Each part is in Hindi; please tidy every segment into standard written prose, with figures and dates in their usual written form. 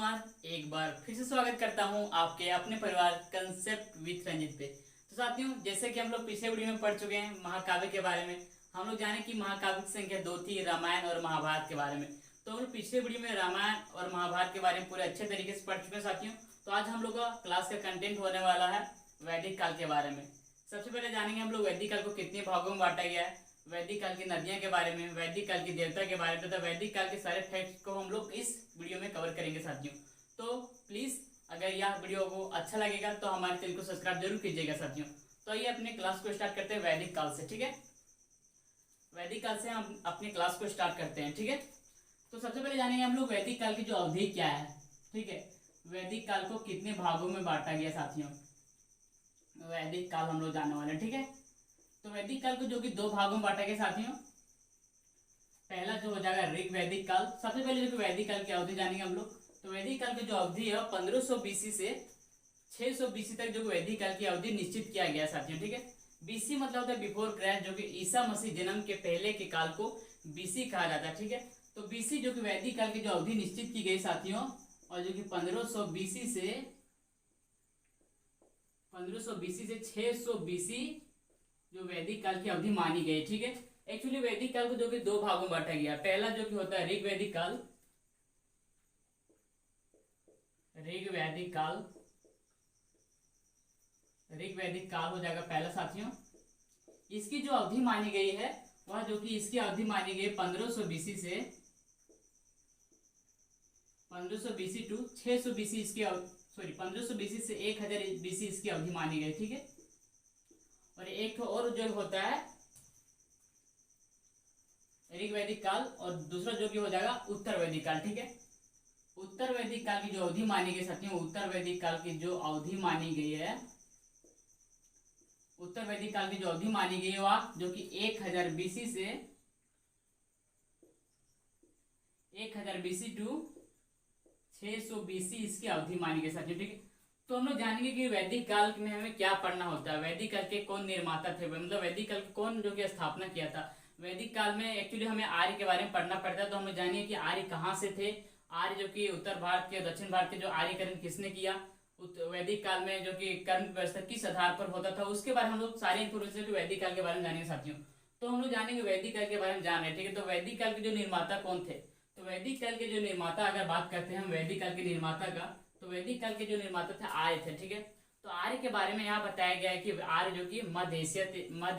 नमस्कार। एक बार फिर से स्वागत करता हूं आपके अपने परिवार कंसेप्ट विथ रंजित पे। तो साथियों, जैसे कि हम लोग पिछले वीडियो में पढ़ चुके हैं महाकाव्य के बारे में। हम लोग जाने कि महाकाव्य की संख्या दो थी, रामायण और महाभारत के बारे में। तो हम लोग पिछले वीडियो में रामायण और महाभारत के बारे में पूरे अच्छे तरीके से पढ़ चुके हैं साथियों। तो आज हम लोग का क्लास का कंटेंट होने वाला है वैदिक काल के बारे में। सबसे पहले जानेंगे हम लोग वैदिक काल को कितने भागों में बांटा गया है, वैदिक काल की नदियां के बारे में, वैदिक काल की देवता के बारे में तथा वैदिक काल के सारे फैक्ट्स को हम लोग इस वीडियो में कवर करेंगे साथियों। तो प्लीज अगर यह वीडियो को अच्छा लगेगा तो हमारे चैनल को सब्सक्राइब जरूर कीजिएगा साथियों। तो आइए अपने क्लास को स्टार्ट करते हैं वैदिक काल से। ठीक है, वैदिक काल से हम अपनी क्लास को स्टार्ट करते हैं। ठीक है, तो सबसे पहले जानेंगे हम लोग वैदिक काल की जो अवधि क्या है। ठीक है, वैदिक काल को कितने भागों में बांटा गया साथियों, वैदिक काल हम लोग जानने वाले हैं। ठीक है, तो वैदिक काल को जो कि दो भागों में बांटा गया साथियों। पहला जो हो जाएगा ऋग वैदिक काल। सबसे पहले जो कि वैदिक काल की अवधि जानेंगे हम लोग। तो वैदिक काल की जो अवधि है 1500 बीसी से 600 बीसी तक जो वैदिक काल की अवधि निश्चित किया गया साथियों। ठीक है, बीसी मतलब होता है बिफोर क्राइस्ट, जो कि ईसा मसीह जन्म के पहले के काल को बीसी कहा जाता है। ठीक है, तो बीसी जो कि वैदिक काल की जो अवधि निश्चित की गई साथियों, और जो कि 1500 बीसी से 600 बीसी जो वैदिक काल की अवधि मानी गई। ठीक है, एक्चुअली वैदिक काल को जो कि दो भागों में बांटा गया। पहला जो कि होता है ऋग वैदिक काल, ऋग वैदिक काल हो जाएगा पहला साथियों। इसकी जो अवधि मानी गई है वह जो कि इसकी अवधि मानी गई 1500 बीसी से 1500 बीसी टू 600 बीसी इसकी 1500 बीसी से 1000 बीसी इसकी अवधि मानी गई। ठीक है, और एक और जो होता है ऋग वैदिक काल, और दूसरा जो कि हो जाएगा उत्तर वैदिक काल। ठीक है, उत्तर वैदिक काल की जो अवधि मानी गई साथियों, उत्तर वैदिक काल की जो अवधि मानी गई है, उत्तर वैदिक काल की जो अवधि मानी गई है वह जो कि 1000 बीसी से 1000 बीसी टू 600 बीसी इसकी अवधि मानी गई साथियों। ठीक है, तो हम लोग जानेंगे कि वैदिक काल में हमें क्या पढ़ना होता है, वैदिक काल के कौन निर्माता थे, मतलब वैदिक काल कौन जो कि स्थापना किया था। वैदिक काल में एक्चुअली हमें आर्य के बारे में पढ़ना पड़ता है। तो हमें जानिए कि आर्य कहाँ से थे। आर्य जो कि उत्तर भारत के दक्षिण भारत के जो आर्यकरण किसने किया, वैदिक काल में जो कि कर्म व्यवस्था किस आधार पर होता था, उसके बारे में हम लोग सारी इन्फॉर्मेशन वैदिक काल के बारे में जानेंगे साथियों। तो हम लोग जानेंगे वैदिक काल के बारे में जान रहे हैं। ठीक है, तो वैदिक काल के जो निर्माता कौन थे, तो वैदिक काल के जो निर्माता अगर बात करते हैं हम वैदिक काल के निर्माता का, तो वैदिक काल के जो निर्माता थे आर्य थे। ठीक है, तो आर्य के बारे में यहाँ बताया गया है कि आर्य जो कि मध्य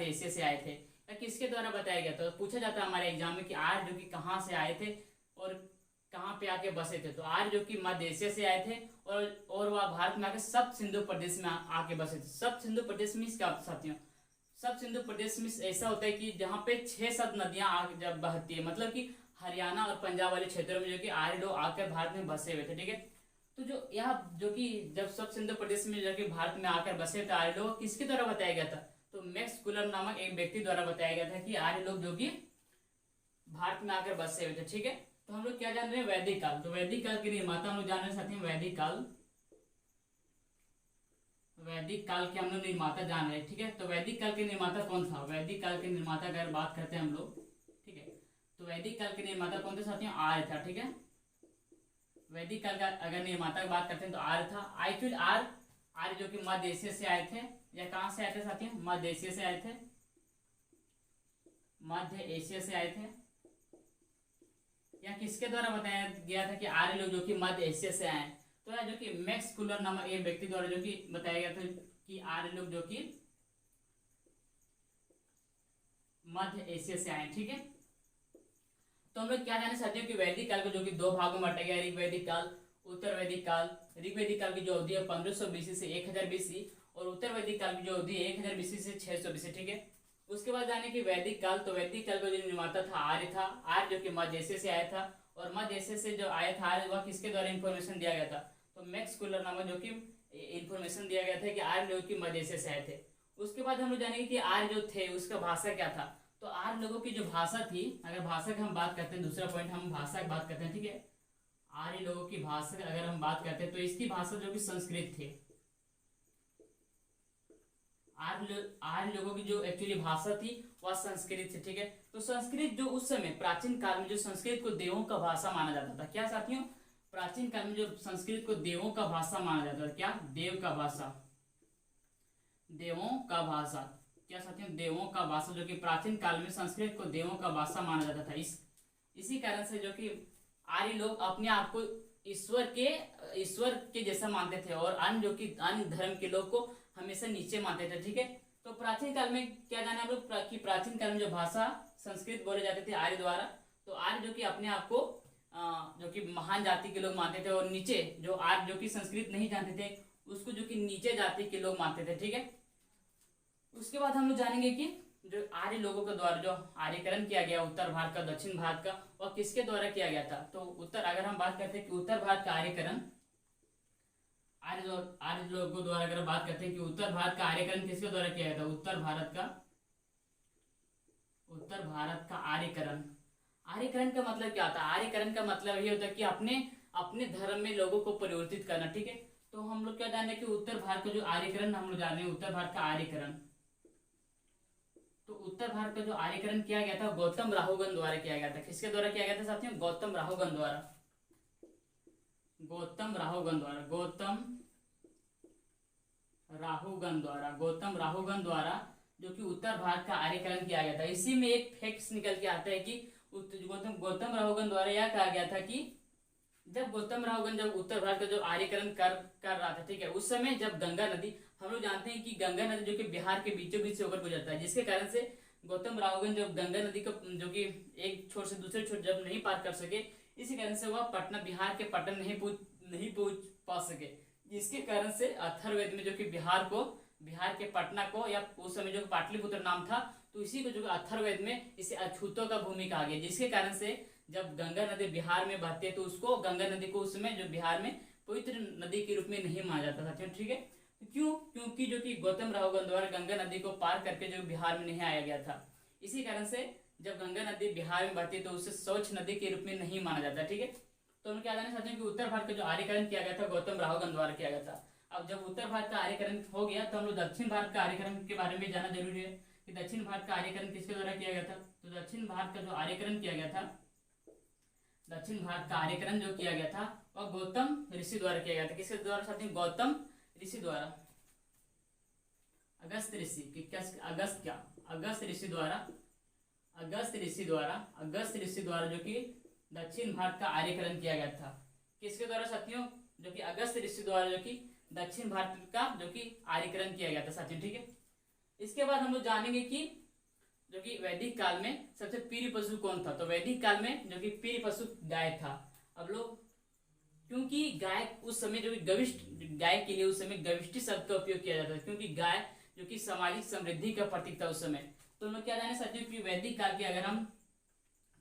एशिया से आए थे। किसके द्वारा बताया गया, तो पूछा जाता है हमारे एग्जाम में कि आर्य जो कि कहाँ से आए थे और कहाँ पे आके बसे थे। तो आर्य जो कि मध्य एशिया से आए थे और वह भारत में आके सब सिंधु प्रदेश में आके बसे थे। सब सिंधु प्रदेश में क्या साथियों, सब सिंधु प्रदेश में ऐसा होता है कि जहाँ पे 6-7 नदियां जब बहती है, मतलब कि हरियाणा और पंजाब वाले क्षेत्रों में जो कि आर्य लोग आकर भारत में बसे हुए थे। ठीक है, तो जो यहाँ जो कि जब सब सिंधु प्रदेश में जो कि भारत में आकर बसे थे आर्य लोग, किसके द्वारा बताया गया था, तो मैक्स कुलर नामक एक व्यक्ति द्वारा बताया गया था कि आर्य लोग जो कि भारत में आकर बसे हुए थे। ठीक है, तो हम लोग क्या जान रहे हैं, वैदिक काल। तो वैदिक काल के निर्माता हम लोग जान रहे हैं साथियों, वैदिक काल के हम लोग निर्माता जान रहे हैं। ठीक है, तो वैदिक काल के निर्माता कौन था, वैदिक काल के निर्माता अगर बात करते हैं हम लोग, ठीक है, तो वैदिक काल के निर्माता कौन थे साथियों, आर्य था। ठीक है, वैदिक काल का अगर निर्माता की बात करते हैं तो आर्य था। एक्चुअली आर्य जो कि मध्य एशिया से आए थे, या कहां से आए थे साथियों, मध्य एशिया से आए थे, मध्य एशिया से आए थे। या किसके द्वारा बताया गया था कि आर्य लोग जो कि मध्य एशिया से आए, तो यह जो कि मैक्स कुलर नामक एक व्यक्ति द्वारा जो कि बताया गया था कि आर्य लोग जो कि मध्य एशिया से आए। ठीक है, तो हम लोग क्या जाने चाहते हैं कि वैदिक काल को जो कि दो भागों में बांटा गया, ऋग वैदिक काल, उत्तर वैदिक काल। ऋग वैदिक काल की जो अवधि है 1500 बीसी से 1000 बीसी, और उत्तर वैदिक काल की जो अवधि है 1000 बीसी से 600 बीसी। ठीक है, उसके बाद जाने की वैदिक काल। तो वैदिक काल का जो निर्माता था आर्य था। आर्य जो कि मध्य एशिया से आया था, और मध्य एशिया से जो आया था आर्य, वह किसके द्वारा इन्फॉर्मेशन दिया गया था, तो मैक्स कुलर नामक जो कि इन्फॉर्मेशन दिया गया था कि आर्य लोग की मध्य एशिया से आए थे। उसके बाद हम लोग जानेंगे कि आर्य जो थे उसका भाषा क्या था। तो आर्य लोगों की जो भाषा थी, अगर भाषा की हम बात करते हैं, दूसरा पॉइंट हम भाषा की बात करते हैं। ठीक है, आर्य लोगों की भाषा अगर हम बात करते हैं तो इसकी भाषा जो कि संस्कृत थी। आर्य लोगों की जो एक्चुअली भाषा थी वह संस्कृत थी। ठीक है, तो संस्कृत जो उस समय प्राचीन काल में जो संस्कृत को देवों का भाषा माना जाता था। क्या साथियों, प्राचीन काल में जो संस्कृत को देवों का भाषा माना जाता था, क्या देव का भाषा, देवों का भाषा, क्या साथियों देवों का भाषा, जो कि प्राचीन काल में संस्कृत को देवों का भाषा माना जाता था। इसी कारण से जो कि आर्य लोग अपने आप को ईश्वर के जैसा मानते थे और अन्य जो कि अन्य धर्म के लोग को हमेशा नीचे मानते थे। ठीक है, तो प्राचीन काल में क्या जाना हम लोग कि प्राचीन काल में जो भाषा संस्कृत बोले जाते थे आर्य द्वारा, तो आर्य जो कि अपने आप को जो कि महान जाति के लोग मानते थे और नीचे जो आर्य जो कि संस्कृत नहीं जानते थे उसको जो कि नीचे जाति के लोग मानते थे। ठीक है, उसके बाद हम लोग जानेंगे कि जो आर्य लोगों के द्वारा जो आर्यकरण किया गया उत्तर भारत का दक्षिण भारत का, वह किसके द्वारा किया गया था। तो अगर हम बात करते हैं कि उत्तर भारत का आर्यकरण, आर्य लोगों द्वारा अगर बात करते हैं कि उत्तर भारत का आर्यकरण किसके द्वारा किया गया था, उत्तर भारत का आर्यकरण। आर्यकरण का मतलब क्या होता है, आर्यकरण का मतलब ये होता है कि अपने धर्म में लोगों को परिवर्तित करना। ठीक है, तो हम लोग क्या जाने कि उत्तर भारत का जो आर्यकरण हम लोग जाने उत्तर भारत का आर्यकरण, तो उत्तर भारत का जो आर्यकरण किया गया था गौतम राहुगन द्वारा किया गया था। किसके द्वारा किया गया था साथियों, गौतम राहुगन द्वारा, गौतम राहुगन द्वारा जो कि उत्तर भारत का आर्यकरण किया गया था। इसी में एक फैक्ट निकल के आता है कि गौतम राहुगन द्वारा यह कहा गया था कि जब गौतम राहुगन जब उत्तर भारत का जो आर्यकरण कर रहा था, ठीक है, उस समय जब गंगा नदी, हम लोग जानते हैं कि गंगा नदी जो कि बिहार के बीचों बीच से होकर गुजरता है, जिसके कारण से गौतम राहुगन जब गंगा नदी को जो कि एक छोर से दूसरे छोर जब नहीं पार कर सके, इसी कारण से वह पटना बिहार के पटन नहीं पहुंच पा सके, जिसके कारण से अथर्ववेद में जो कि बिहार के पटना को, या उस समय जो पाटलिपुत्र नाम था, तो इसी को जो अथर्ववेद में इसे अछूतों का भूमि कहा गया, जिसके कारण से जब गंगा नदी बिहार में बहती है तो उसको गंगा नदी को उस समय जो बिहार में पवित्र नदी के रूप में नहीं माना जाता था। ठीक है, क्यों, क्योंकि जो कि गौतम राहुगन द्वारा गंगा नदी को पार करके जो बिहार में नहीं आया गया था, इसी कारण से जब गंगा नदी बिहार में बहती है तो उसे स्वच्छ नदी के रूप में नहीं माना जाता। ठीक है, तो हम क्या जानना चाहते हैं कि उत्तर भारत का जो आर्यकरण किया गया था गौतम राहुगन द्वारा किया गया था। अब जब उत्तर भारत का आर्यकरण हो गया तो हम लोग दक्षिण भारत का आर्यकरण के बारे में जानना जरूरी है कि दक्षिण भारत का आर्यकरण किसके द्वारा किया गया था। तो दक्षिण भारत का जो आर्यकरण किया गया था, दक्षिण भारत का आर्यकरण जो किया गया था वह गौतम ऋषि द्वारा किया गया था। किसके द्वारा साथियों, गौतम ऋषि द्वारा, अगस्त ऋषि द्वारा जो कि दक्षिण भारत का आर्यकरण किया गया था। किसके द्वारा साथियों, जो कि अगस्त ऋषि द्वारा जो कि दक्षिण भारत का जो कि आर्यकरण किया गया था साथियों। ठीक है, इसके बाद हम लोग जानेंगे कि जो कि वैदिक काल में सबसे प्रिय पशु कौन था। तो वैदिक काल में जो कि प्रिय पशु गाय था। अब लोग, क्योंकि गाय उस समय जो कि गाय के लिए उस समय गविष्टि शब्द का उपयोग किया जाता था, क्योंकि गाय जो कि सामाजिक समृद्धि का प्रतीक था उस समय। तो हम लोग क्या जाने साथियों कि वैदिक काल के अगर हम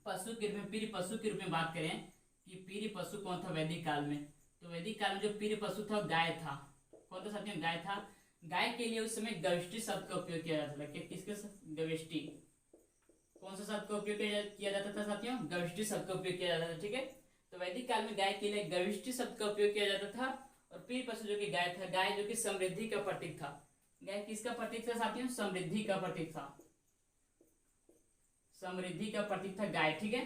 पशु के रूप में, प्रिय पशु के रूप में बात करें कि प्रिय पशु कौन था वैदिक काल में, तो वैदिक काल में जो प्रिय पशु था गाय था। कौन था साथियों, गाय था। गाय के लिए उस समय गविष्टि शब्द का उपयोग किया जाता था। किसके, गविष्टि, कौन सा शब्द का उपयोग किया जाता था साथियों, गविष्टि शब्द का उपयोग किया जाता था। ठीक है, तो वैदिक काल में गाय के लिए गविष्टि शब्द का उपयोग किया जाता था। और प्रिय पशु जो कि गाय था, गाय जो कि समृद्धि का प्रतीक था। गाय किसका प्रतीक था साथियों, समृद्धि का प्रतीक था, समृद्धि का प्रतीक था गाय। ठीक है,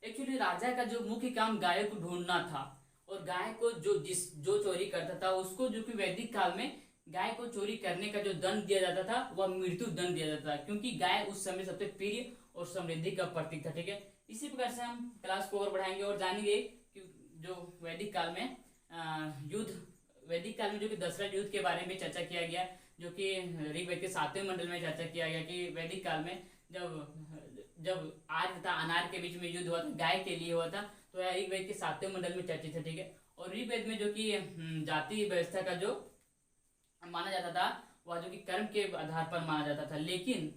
एक्चुअली राजा का जो मुख्य काम गायों को ढूंढना था, और गाय को जो चोरी करता था उसको जो कि वैदिक काल में गाय को चोरी करने का जो दंड दिया जाता था वह मृत्यु दंड दिया जाता था, क्योंकि गाय उस समय सबसे प्रिय और समृद्धि का प्रतीक था। ठीक है, इसी प्रकार से हम क्लास को और बढ़ाएंगे और जानेंगे कि जो वैदिक काल में जो कि दशरथ युद्ध के बारे में चर्चा किया गया, जो कि ऋग्वेद के 7वें मंडल में चर्चा किया गया कि वैदिक काल में जब आर्य तथा अनार्य के बीच में युद्ध हुआ था, गाय के लिए हुआ था, तो यह ऋग्वेद के 7वें मंडल में चर्चित है। ठीक है, और ऋग्वेद में जो कि जाति व्यवस्था का जो माना जाता था वह जो कि कर्म के आधार पर माना जाता था, लेकिन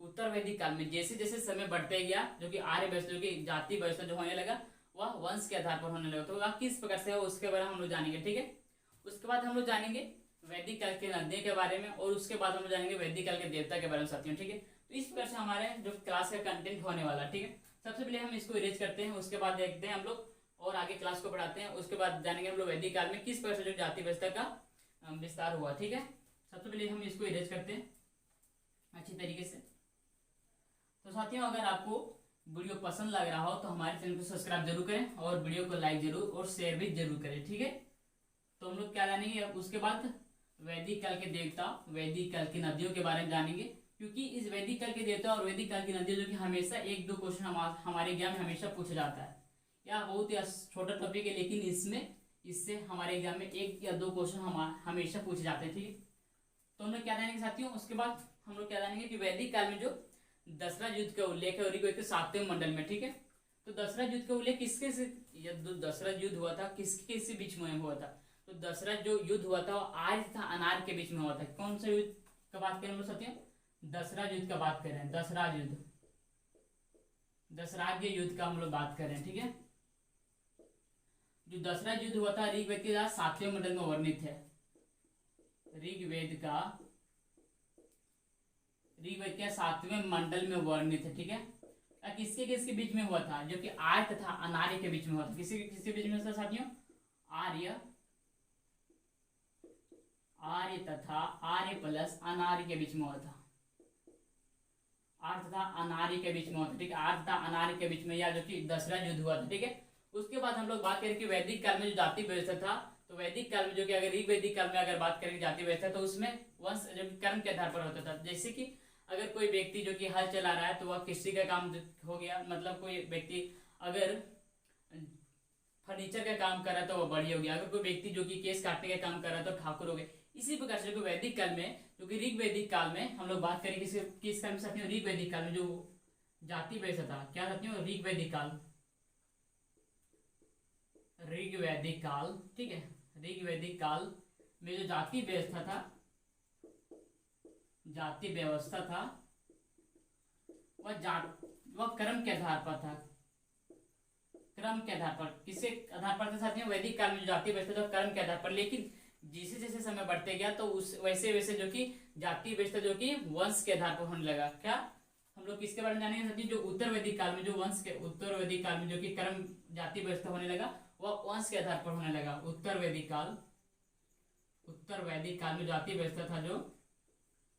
उत्तर वैदिक काल में जैसे जैसे समय बढ़ते गया जो कि आर्य व्यवस्था जो कि जाति व्यवस्था जो होने लगा वह वंश के आधार पर होने लगा। तो वह किस प्रकार से हो उसके बारे में हम लोग जानेंगे। ठीक है, उसके बाद हम लोग जानेंगे वैदिक काल के नदियों के बारे में, और उसके बाद हम लोग जानेंगे वैदिक काल के देवता के बारे में साथियों। ठीक है, तो इस प्रकार से हमारे जो क्लास का कंटेंट होने वाला। ठीक है, सबसे पहले हम इसको इरेज करते हैं, उसके बाद देखते हैं हम लोग और आगे क्लास को बढ़ाते हैं। उसके बाद जानेंगे हम लोग वैदिक काल में किस प्रकार से जो जाति व्यवस्था का विस्तार हुआ। ठीक है, सबसे पहले हम इसको इरेज करते हैं अच्छी तरीके से। तो साथियों, अगर आपको वीडियो पसंद लग रहा हो तो हमारे चैनल को सब्सक्राइब जरूर करें और वीडियो को लाइक जरूर और शेयर भी जरूर करें, ठीक है। तो हम लोग क्या जानेंगे अब उसके बाद वैदिक काल के देवता, वैदिक काल की नदियों के बारे में जानेंगे, क्योंकि इस वैदिक काल के देवता और वैदिक काल की नदियां जो कि हमेशा एक दो क्वेश्चन हमारे एग्जाम में हमेशा पूछा जाता है। या बहुत ही छोटा टॉपिक है, लेकिन इससे हमारे एग्जाम में एक या दो क्वेश्चन हमेशा पूछे जाते हैं, ठीक है। तो हम लोग क्या जानेंगे साथियों, उसके बाद हम लोग क्या जानेंगे कि वैदिक काल में जो दशरथ युद्ध का उल्लेख है ऋग्वेद के 7वें मंडल में, ठीक है। तो दशरथ युद्ध का उल्लेख किसके से, जो दशरथ युद्ध हुआ था किसके बीच में हुआ था, तो दशरथ जो युद्ध हुआ था वो आर्य तथा अनार्य के बीच में हुआ था। कौन सा युद्ध का बात करें हम लोग साथियों, दशरथ युद्ध का बात कर रहे हैं, दशरथ युद्ध, दशराज्य युद्ध का हम लोग बात कर रहे हैं, ठीक है। जो दशरथ युद्ध हुआ था ऋग्वेद के 7वें मंडल में वर्णित है, ऋग्वेद के 7वें मंडल में वर्णित है, ठीक है। किसके किसके बीच में हुआ था, जो कि आर्य तथा अनार्य के बीच में हुआ था। किसके किसके बीच में था साथियों, आर्य तथा आर्य प्लस अनार्य के बीच में हुआ था, आर्य तथा अनार्य के बीच में हुआ था, ठीक है। आर्य तथा अनार्य के बीच में या जो कि दशरथ युद्ध हुआ था, ठीक है। उसके बाद हम लोग बात करें कि वैदिक काल में जो जाति व्यवस्था था, तो वैदिक काल में जो कि अगर ऋग्वैदिक काल में अगर बात करें जाति व्यवस्था, तो उसमें वंश जो कर्म के आधार पर होता था। जैसे कि अगर कोई व्यक्ति जो कि हल चला रहा है तो वह कृषि का काम हो गया, मतलब कोई व्यक्ति अगर फर्नीचर का काम कर रहा है तो वह बड़ी हो गया, अगर कोई व्यक्ति जो कि केस काटने का काम कर रहा है तो ठाकुर हो गए। इसी प्रकार से जो वैदिक काल में, जो कि ऋग्वैदिक काल में हम लोग बात करेंगे किस काल में साथियों, ऋग्वैदिक काल में जो जाति व्यवस्था था, क्या साथियों, ऋग्वैदिक काल, ऋग्वैदिक काल, ठीक है। ऋग्वैदिक काल में जो जाति व्यवस्था था, जाति व्यवस्था था वह कर्म के आधार पर था, क्रम के आधार पर। किसके आधार पर था साथियों, वैदिक काल में जो जाति व्यवस्था था कर्म के आधार पर। लेकिन जैसे जैसे समय बढ़ते गया तो उस वैसे वैसे जो कि जाति व्यवस्था जो कि वंश के आधार पर होने लगा। क्या हम लोग किसके बारे में जानेंगे साथियों, जो उत्तर वैदिक काल में जो वंश के, उत्तर वैदिक काल में जो कि कर्म जाति व्यवस्था होने लगा वह वंश के आधार पर होने लगा। उत्तर वैदिक काल में जाति व्यवस्था था, जो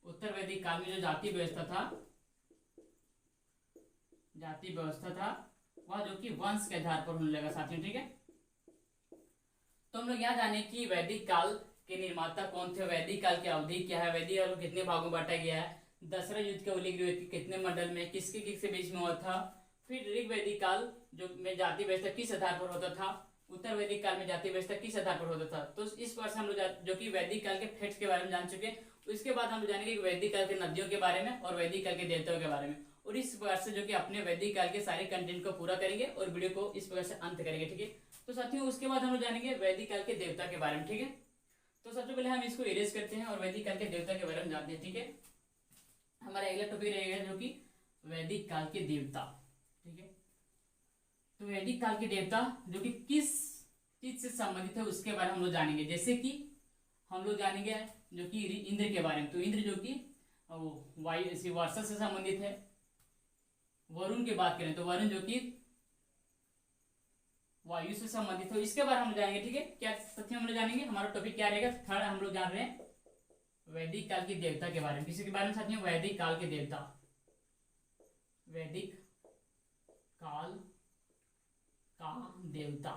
उत्तर वैदिक काल में जो जाति व्यवस्था था वह जो कि वंश के आधार पर होने लगा साथियों, ठीक है। तो हम लोग यह जाने कि वैदिक काल के निर्माता कौन थे, वैदिक काल की अवधि क्या है, वैदिक काल को कितने भागों में बांटा गया है, दशरथ युद्ध का उल्लेख कितने मंडल में, किसके किसके बीच में हुआ था, फिर ऋग्वैदिक काल जो में जाति व्यवस्था किस आधार पर होता था, उत्तर वैदिक काल में जाति व्यवस्था किस आधार पर होता था। तो इस पर हम लोग जो कि वैदिक काल के फैक्ट्स के बारे में जान चुके हैं। उसके बाद हम जानेंगे कि वैदिक काल के नदियों के बारे में और वैदिक काल के देवताओं के बारे में, और इस प्रकार से जो कि अपने वैदिक काल के सारे कंटेंट को पूरा करेंगे और वीडियो को इस प्रकार से अंत करेंगे, ठीक है। तो साथियों उसके बाद हम लोग जानेंगे वैदिक काल के देवता के बारे में, ठीक है। तो सबसे पहले हम इसको इरेज करते हैं और वैदिक काल के देवता के बारे में जानते हैं, ठीक है। हमारा अगला टॉपिक रहेगा जो कि वैदिक काल के देवता, ठीक है। तो वैदिक काल के देवता जो कि किस चीज से संबंधित है उसके बारे में हम लोग जानेंगे। जैसे कि हम लोग जानेंगे जो कि इंद्र के बारे में, तो इंद्र जो कि वायु वर्षा से संबंधित है। वरुण की बात करें तो वरुण जो कि वायु से संबंधित हो, इसके बारे में हम जानेंगे, ठीक है। क्या साथियों हम लोग जानेंगे, हमारा टॉपिक क्या रहेगा, थर्ड हम लोग जान रहे हैं वैदिक काल के देवता के बारे में। किसी के बारे में साथियों, वैदिक काल के देवता, वैदिक काल का देवता,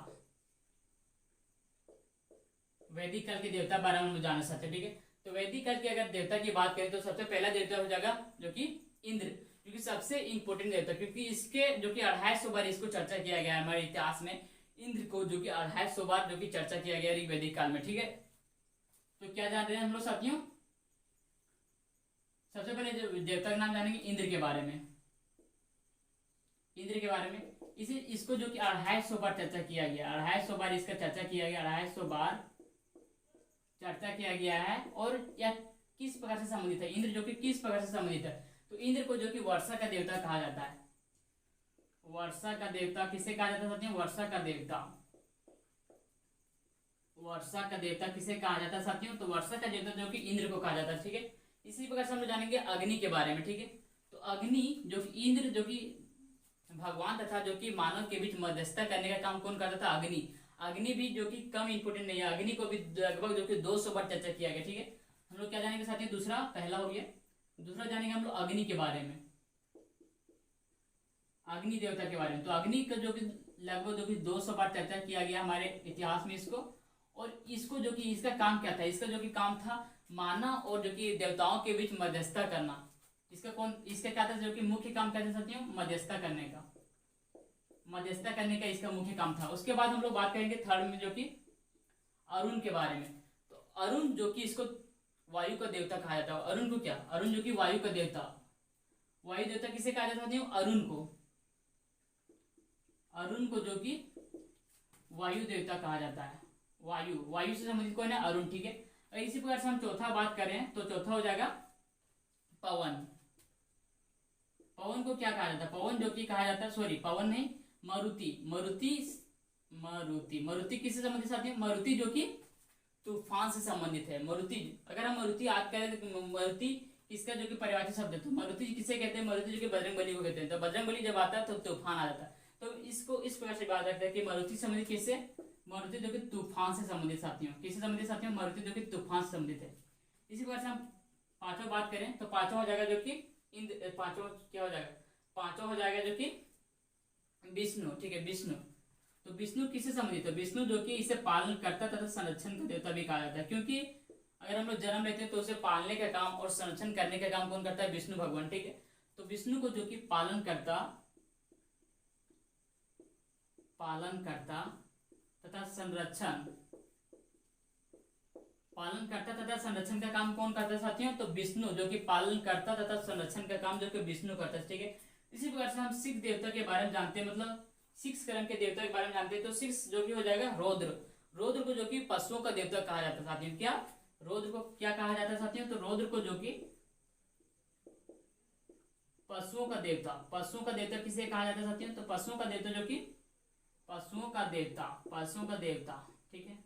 वैदिक काल के देवता बारे में हम लोग जानना चाहते हैं, ठीक है। तो वैदिक काल के अगर देवता की बात करें तो सबसे पहला देवता हो जाएगा जो कि इंद्र, क्योंकि सबसे इंपोर्टेंट देवता, क्योंकि इसके जो कि 250 बार इसको चर्चा किया गया है हमारे इतिहास में। इंद्र को जो कि 250 बार जो कि चर्चा किया गया ऋग्वैदिक काल में, ठीक है। तो क्या जान रहे हैं हम लोग साथियों, सबसे पहले जो देवता का नाम जानेंगे इंद्र के बारे में। इंद्र के बारे में इसको जो कि 250 बार चर्चा किया गया, 250 बार इसका चर्चा किया गया, 250 बार चर्चा किया गया है। और यह किस प्रकार से संबंधित है, इंद्र जो कि किस प्रकार से संबंधित है, तो इंद्र को जो कि वर्षा का देवता कहा जाता है। वर्षा का देवता किसे कहा जाता है साथियों, वर्षा का देवता, वर्षा का देवता किसे कहा जाता है साथियों, तो वर्षा का देवता जो कि इंद्र को कहा जाता है, ठीक है। इसी प्रकार से हम लोग जानेंगे अग्नि के बारे में, ठीक है। तो अग्नि जो कि इंद्र जो कि भगवान तथा जो कि मानव के बीच मध्यस्थता करने का काम कौन करता था, अग्नि। अग्नि भी जो कि कम इंपोर्टेंट नहीं है, अग्नि को भी लगभग जो कि 200 बार चर्चा किया गया, ठीक है। हम लोग क्या जानेंगे साथियों, दूसरा, पहला हो गया, दूसरा जानेंगे हम लोग अग्नि के बारे में। अग्नि देवता के बारे में। तो अग्नि का जो कि लगभग जो कि 200 बार चर्चा किया गया हमारे इतिहास में इसको। और इसको जो कि इसका काम क्या था, इसका जो कि काम था मानव और जो कि देवताओं के बीच मध्यस्थता करना। इसका क्या था, जो कि मुख्य काम क्या था साथियों, मध्यस्थता करने का इसका मुख्य काम था। उसके बाद हम लोग बात करेंगे थर्ड में, जो कि अरुण के बारे में। तो अरुण जो कि इसको वायु का देवता कहा जाता है। अरुण को क्या, अरुण जो कि वायु का देवता, वायु देवता किसे कहा जाता है, अरुण को जो कि वायु देवता कहा जाता है। वायु से संबंधित कौन है, अरुण, ठीक है। और इसी प्रकार से हम चौथा बात करें तो चौथा हो जाएगा पवन। पवन को क्या कहा जाता है, पवन जो कि कहा जाता है, सॉरी पवन नहीं, मारुति किससे संबंधित साथी है, मारुति जो कि तूफान से संबंधित है। मारुति, अगर हम मारुति याद करें तो मारुति इसका जो कि परिभाषित शब्द है। तो मारुति किसे कहते हैं, मारुति जो कि बजरंगबली को कहते हैं। तो बजरंगबली जब आता है तो तूफान आ जाता है। तो इसको इस प्रकार से याद रखते हैं कि मारुति संबंधित किससे, मारुति जो कि तूफान से संबंधित साथियों, किससे संबंधित साथियों, मारुति जो कि तूफान से संबंधित है। इसी प्रकार से हम पांचवा बात करें तो पांचवा हो जाएगा जो कि पांचवा क्या हो जाएगा, पांचवा हो जाएगा जो कि विष्णु, ठीक है, विष्णु। तो विष्णु किससे संबंधित है, विष्णु जो कि इसे पालन करता तथा संरक्षण का देवता भी कहा जाता है। क्योंकि अगर हम लोग जन्म लेते हैं तो उसे पालने का काम और संरक्षण करने का काम कौन करता है, विष्णु भगवान, ठीक है। तो विष्णु को जो कि पालन करता तथा संरक्षण का काम कौन करता है साथियों, तो विष्णु जो कि पालन करता तथा संरक्षण का काम जो कि विष्णु करता है, ठीक है। इसी प्रकार से हम सिक्स देवता के बारे में जानते हैं, मतलब सिक्स करण के देवता के बारे में जानते हैं। तो सिक्स जो कि हो जाएगा रौद्र को जो कि पशुओं का देवता कहा जाता है साथियों। क्या, रौद्र को क्या कहा जाता है साथियों, तो रौद्र को जो कि पशुओं का देवता किसे कहा जाता है साथियों, तो पशुओं का देवता जो कि पशुओं का देवता, ठीक है।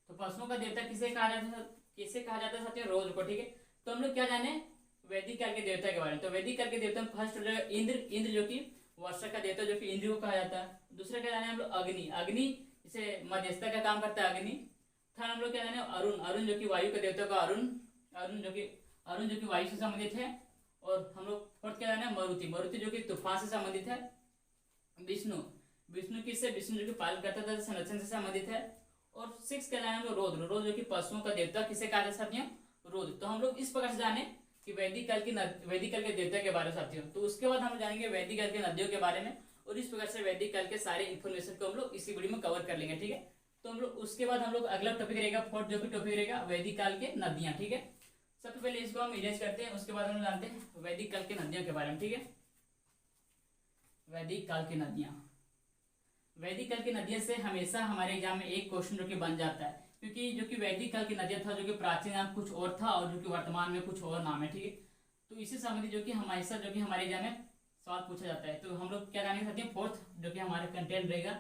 तो पशुओं का देवता किसे कहा जाता है साथियों, रौद्र को, ठीक है। तो हम लोग क्या जाने वैदिक काल के देवता के बारे में। तो वैदिक काल के देवता में फर्स्ट हो जाएगा इंद्र जो कि वर्षा का देवता, जो कि इंद्र को कहा जाता है। दूसरा क्या जाने हम लोग अग्नि इसे मध्यस्थता का काम करता है, अग्नि। थर्ड हम लोग क्या जाने अरुण जो कि वायु का देवता का अरुण जो कि वायु से संबंधित है। और हम लोग फोर्थ क्या जाने मारुति जो कि तूफान से संबंधित है। विष्णु किससे, विष्णु जो कि पालन करता था संरक्षण से संबंधित है। और सिक्स क्या जाने हम लोग रौद्र जो कि पशुओं का देवता किसे कहा जाता है साथियों, रौद्र। तो हम लोग इस प्रकार से जाने कि वैदिक काल के देवता के बारे में साथियों। तो उसके बाद हम जानेंगे वैदिक काल के नदियों के बारे में। और इस प्रकार से वैदिक काल के सारे इन्फॉर्मेशन को हम लोग इसी वीडियो में कवर कर लेंगे, ठीक है। तो हम लोग उसके बाद हम लोग अगला टॉपिक रहेगा फोर्थ जो कि टॉपिक रहेगा वैदिक काल के नदियां, ठीक है। सबसे पहले इसको हम इरेज करते हैं, उसके बाद हम जानते हैं वैदिक काल के नदियों के बारे में, ठीक है। वैदिक काल की नदियां से हमेशा हमारे एग्जाम में एक क्वेश्चन जो कि बन जाता है। क्योंकि जो कि वैदिक काल की नदियां था जो कि प्राचीन नाम कुछ और था और जो कि वर्तमान में कुछ और नाम है, ठीक है। तो इसी संबंधित जो कि हमेशा जो कि हमारे एग्जाम में सवाल पूछा जाता है। तो हम लोग क्या जानेंगे साथियों, फोर्थ जो कि हमारा कंटेंट रहेगा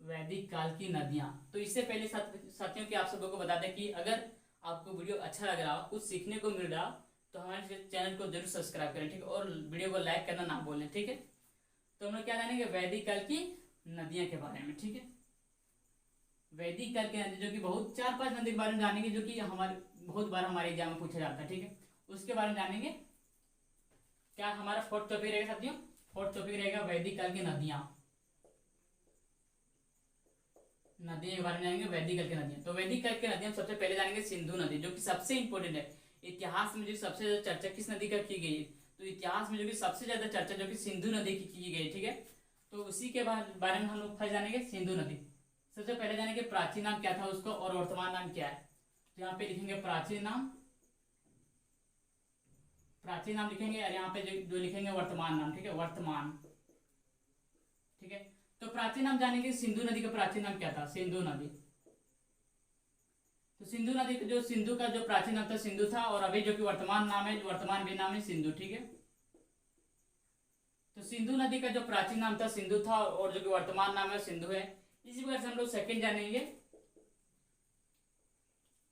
वैदिक काल की नदियां। तो इससे पहले साथियों कि आप सबको को बता दें कि अगर आपको वीडियो अच्छा लग रहा हो, कुछ सीखने को मिल रहा हो, तो हमारे चैनल को जरूर सब्सक्राइब करें, ठीक है। और वीडियो को लाइक करना ना भूलें, ठीक है। तो हम लोग क्या जानेंगे वैदिक काल की नदियां के बारे में, ठीक है। वैदिक काल की नदी जो कि बहुत 4-5 नदी के बारे में जानेंगे जो कि हमारे बहुत बार हमारे एग्जाम में पूछा जाता है, ठीक है। उसके बारे में जानेंगे। क्या हमारा फोर्थ टॉपिक रहेगा साथियों, फोर्थ टॉपिक रहेगा वैदिक काल की नदियां के बारे में जानेंगे, वैदिक काल की नदियां। तो वैदिक काल की नदियां सबसे पहले जानेंगे सिंधु नदी, जो कि सबसे इंपॉर्टेंट है। इतिहास में जो सबसे ज्यादा चर्चा किस नदी का की गई है, तो इतिहास में जो कि सबसे ज्यादा चर्चा जो कि सिंधु नदी की गई, ठीक है। तो उसी के बारे में हम लोग फर्स्ट जानेंगे सिंधु नदी। सबसे पहले जानेंगे प्राचीन नाम क्या था उसका और वर्तमान नाम क्या है। तो यहाँ पे लिखेंगे प्राचीन नाम लिखेंगे, और यहाँ पे जो लिखेंगे वर्तमान नाम, ठीक है, वर्तमान, ठीक है। तो प्राचीन नाम जानेंगे सिंधु नदी का प्राचीन नाम क्या था, सिंधु नदी। तो सिंधु नदी जो सिंधु का जो प्राचीन नाम था सिंधु था, और अभी जो कि वर्तमान नाम है, वर्तमान भी नाम है सिंधु, ठीक है। तो सिंधु नदी का जो प्राचीन नाम था सिंधु था और जो कि वर्तमान नाम है सिंधु है। इसी प्रकार से हम लोग सेकंड जानेंगे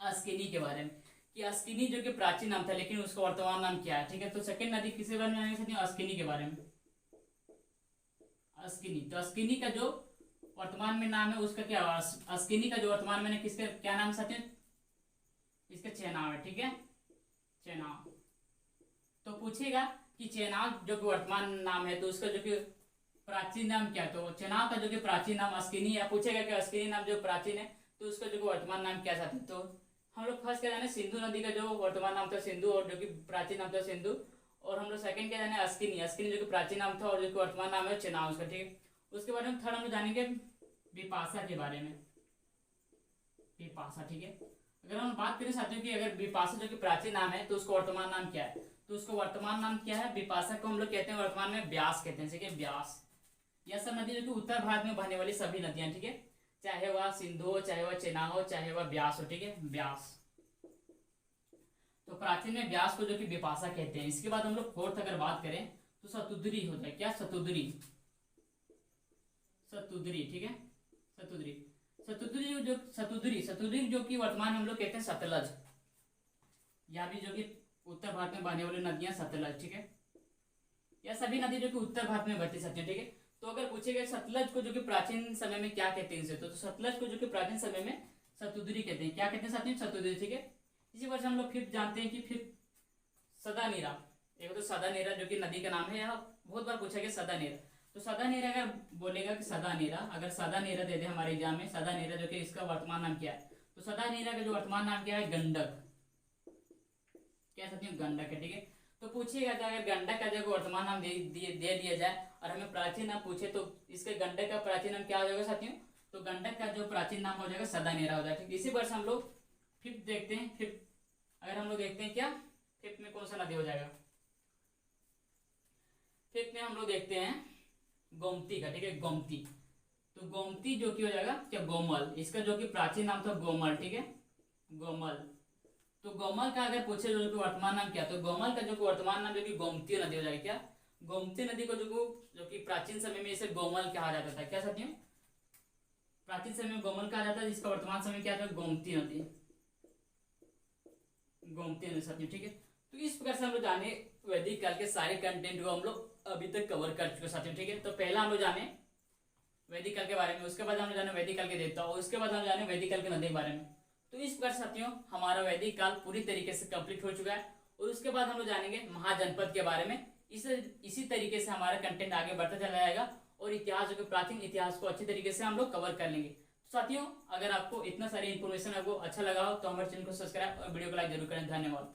अस्किनी के बारे में, कि अस्किनी जो कि प्राचीन नाम था लेकिन उसका वर्तमान नाम क्या है, ठीक है। तो सेकंड नदी किसके बारे में जानेंगे, अस्किनी के बारे में। अस्किनी, तो अस्किनी का जो वर्तमान में नाम है उसका क्या, अस्किनी का जो वर्तमान में किसका क्या नाम साथियों, इसका चेनाब है, ठीक है, चेनाब। तो पूछेगा कि चेनाब जो कि वर्तमान नाम है तो उसका जो कि प्राचीन नाम क्या, तो चेनाब का जो कि प्राचीन नाम अस्किनी है। पूछेगा कि अस्किनी नाम जो प्राचीन है तो उसका जो कि वर्तमान नाम क्या था। तो हम लोग फर्स्ट क्या जाने, सिंधु नदी का जो वर्तमान नाम था सिंधु, और जो कि प्राचीन नाम था सिंधु। और हम लोग सेकंड क्या जाने, अस्किनी। अस्किनी जो कि प्राचीन नाम था और जो कि वर्तमान नाम है चेनाब उसका, ठीक है। उसके बाद हम थर्ड हम लोग जानेंगे बिपाशा के बारे में। बिपाशा, ठीक है। अगर हम बात करें साथियों की, अगर बिपाशा जो कि प्राचीन नाम है तो उसका वर्तमान नाम क्या है, तो उसका वर्तमान नाम क्या है, बिपाशा को हम लोग कहते हैं वर्तमान में ब्यास कहते हैं, ठीक है, ब्यास। यह सब नदी जो कि उत्तर भारत में बहने वाली सभी नदियां, ठीक है, चाहे वह सिंधु हो, चाहे वह चेनाब हो, चाहे वह ब्यास हो, ठीक है, ब्यास। तो प्राचीन में ब्यास को जो कि बिपाशा कहते हैं। इसके बाद हम लोग फोर्थ अगर बात करें तो सतुद्री हो जाए, क्या, सतुद्री, सतुद्री, ठीक है, सतुद्री। सतुद्री जो कि वर्तमान में हम लोग कहते हैं सतलज। यह भी जो कि उत्तर भारत में बहने वाली नदियां सतलज, ठीक है। यह सभी नदी जो कि उत्तर भारत में बहती सकती है, ठीक है। तो अगर पूछेगा सतलज को जो कि प्राचीन समय में क्या कहते हैं इसे, तो सतलज को जो कि प्राचीन समय में सतुद्री कहते हैं। क्या कहते हैं साथियों, सतुद्री, ठीक है। इसी वर्ष हम लोग फिर जानते हैं कि फिर सदानीरा। एक तो सदानीरा जो कि नदी का नाम है, यह बहुत बार पूछा गया सदानीरा। तो सदानीरा अगर बोलेगा कि सदानीरा, अगर सदानीरा दे दे हमारे एग्जाम में, सदानीरा जो कि इसका वर्तमान नाम क्या है, तो सदानीरा का जो वर्तमान नाम क्या है, गंडक। क्या साथियों, गंडक है, ठीक है। तो पूछिएगा कि अगर गंडक का जो वर्तमान नाम दे दिया जाए और हमें प्राचीन नाम पूछे तो इसके गंडक का प्राचीन नाम क्या हो जाएगा साथियों, तो गंडक का जो प्राचीन नाम हो जाएगा सदानीरा हो जाएगा, ठीक। इसी वर्ष हम लोग फिफ्थ देखते हैं। फिफ्थ अगर हम लोग देखते हैं क्या, फिफ्थ में कौन सा नदी हो जाएगा, फिफ्थ में हम लोग देखते हैं गोमती का, ठीक है, गोमती। तो गोमती जो कि हो जाएगा क्या, गोमल। इसका जो कि प्राचीन नाम था गोमल, ठीक है, गोमल। तो गोमल का अगर पूछे जो कि वर्तमान नाम क्या, तो गोमल का जो कि वर्तमान नाम जो कि गोमती नदी हो जाएगी, क्या, गोमती नदी को जो कि प्राचीन समय में इसे गोमल कहा जाता था, क्या साथियों, प्राचीन समय में गोमल कहा जाता है, जिसका वर्तमान समय क्या था, गोमती नदी, गोमती नदी साथियों, ठीक है। तो इस प्रकार से हम लोग जाने वैदिक काल के सारे कंटेंट को हम लोग अभी तक कवर कर चुके साथियों, ठीक है। तो पहला हम लोग जाने वैदिक काल के बारे में, उसके बाद हम लोग जाने वैदिक काल के देवता, और उसके बाद हम जाने वैदिक काल के नदी के बारे में। तो इस प्रकार साथियों हमारा वैदिक काल पूरी तरीके से कंप्लीट हो चुका है। और उसके बाद हम लोग जानेंगे महाजनपद के बारे में। इसी तरीके से हमारा कंटेंट आगे बढ़ता चला जाएगा और इतिहास जो कि प्राचीन इतिहास को अच्छी तरीके से हम लोग कवर कर लेंगे। तो साथियों अगर आपको इतना सारी इन्फॉर्मेशन आपको अच्छा लगा हो तो हमारे चैनल को सब्सक्राइब और वीडियो को लाइक जरूर करें। धन्यवाद।